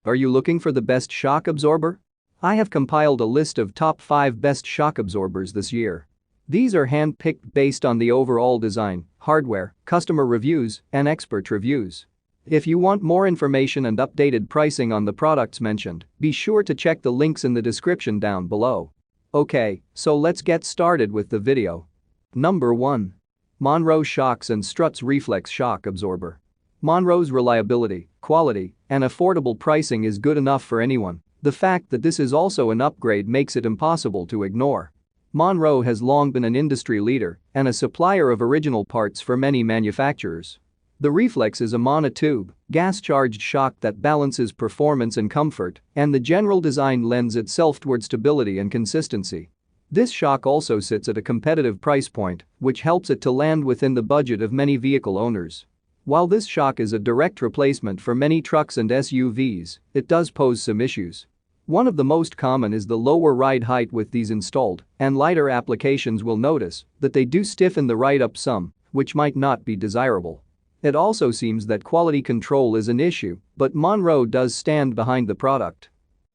Are you looking for the best shock absorber? I have compiled a list of top 5 best shock absorbers this year. These are hand-picked based on the overall design, hardware, customer reviews, and expert reviews. If you want more information and updated pricing on the products mentioned, be sure to check the links in the description down below. Okay, so let's get started with the video. Number 1. Monroe Shocks and Struts Reflex Shock Absorber. Monroe's reliability, quality, and affordable pricing is good enough for anyone. The fact that this is also an upgrade makes it impossible to ignore. Monroe has long been an industry leader and a supplier of original parts for many manufacturers. The Reflex is a monotube, gas-charged shock that balances performance and comfort, and the general design lends itself toward stability and consistency. This shock also sits at a competitive price point, which helps it to land within the budget of many vehicle owners. While this shock is a direct replacement for many trucks and SUVs, it does pose some issues. One of the most common is the lower ride height with these installed, and lighter applications will notice that they do stiffen the ride up some, which might not be desirable. It also seems that quality control is an issue, but Monroe does stand behind the product.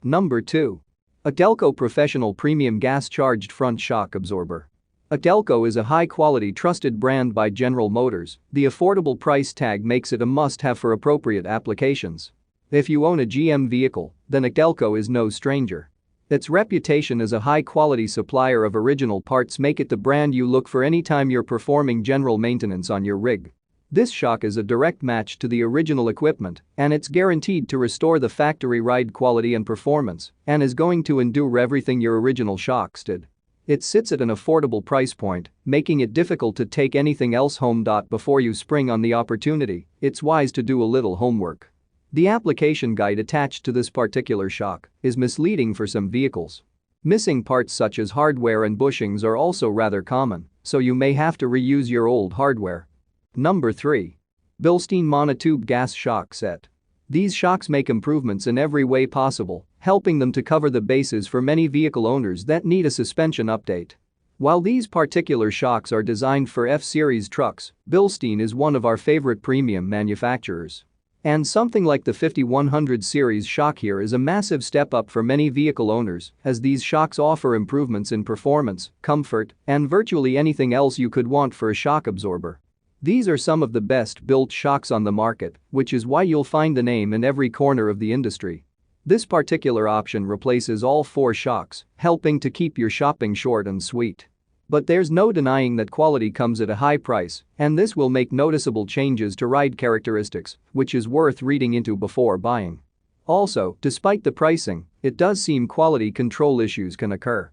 Number 2. ACDelco Professional Premium Gas-Charged Front Shock Absorber. ACDelco is a high-quality trusted brand by General Motors. The affordable price tag makes it a must-have for appropriate applications. If you own a GM vehicle, then ACDelco is no stranger. Its reputation as a high-quality supplier of original parts make it the brand you look for anytime you're performing general maintenance on your rig. This shock is a direct match to the original equipment, and it's guaranteed to restore the factory ride quality and performance, and is going to endure everything your original shocks did. It sits at an affordable price point, making it difficult to take anything else home. Before you spring on the opportunity, it's wise to do a little homework. The application guide attached to this particular shock is misleading for some vehicles. Missing parts such as hardware and bushings are also rather common, so you may have to reuse your old hardware. Number 3. Bilstein Monotube Gas Shock Set. These shocks make improvements in every way possible, helping them to cover the bases for many vehicle owners that need a suspension update. While these particular shocks are designed for F-Series trucks, Bilstein is one of our favorite premium manufacturers. And something like the 5100 series shock here is a massive step up for many vehicle owners, as these shocks offer improvements in performance, comfort, and virtually anything else you could want for a shock absorber. These are some of the best built shocks on the market, which is why you'll find the name in every corner of the industry. This particular option replaces all 4 shocks, helping to keep your shopping short and sweet. But there's no denying that quality comes at a high price, and this will make noticeable changes to ride characteristics, which is worth reading into before buying. Also, despite the pricing, it does seem quality control issues can occur.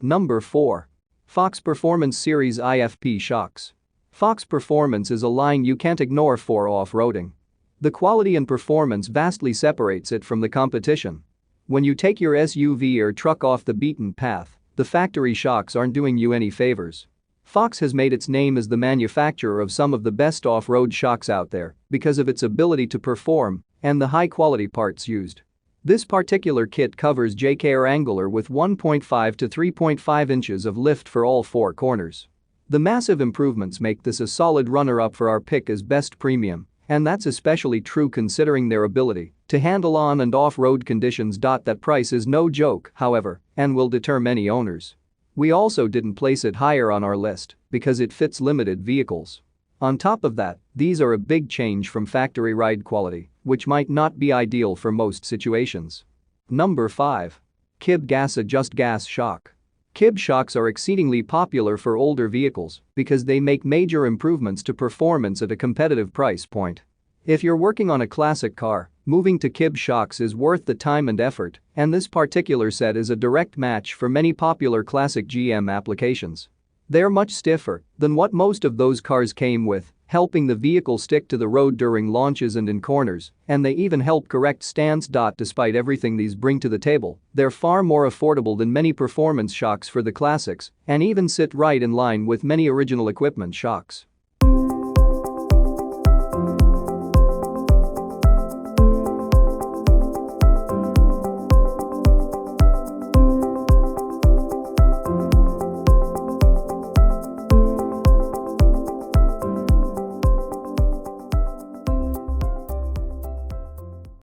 Number 4. Fox Performance Series IFP Shocks. Fox Performance is a line you can't ignore for off-roading. The quality and performance vastly separates it from the competition. When you take your SUV or truck off the beaten path, the factory shocks aren't doing you any favors. Fox has made its name as the manufacturer of some of the best off-road shocks out there because of its ability to perform and the high-quality parts used. This particular kit covers J-Care Angular with 1.5 to 3.5 inches of lift for all 4 corners. The massive improvements make this a solid runner-up for our pick as best premium, and that's especially true considering their ability to handle on and off-road conditions. That price is no joke, however, and will deter many owners. We also didn't place it higher on our list because it fits limited vehicles. On top of that, these are a big change from factory ride quality, which might not be ideal for most situations. Number 5. KYB Gas-a-Just Gas Shock. KYB shocks are exceedingly popular for older vehicles because they make major improvements to performance at a competitive price point. If you're working on a classic car, moving to KYB shocks is worth the time and effort, and this particular set is a direct match for many popular classic GM applications. They're much stiffer than what most of those cars came with, helping the vehicle stick to the road during launches and in corners, and they even help correct stance. Despite everything these bring to the table, they're far more affordable than many performance shocks for the classics and even sit right in line with many original equipment shocks.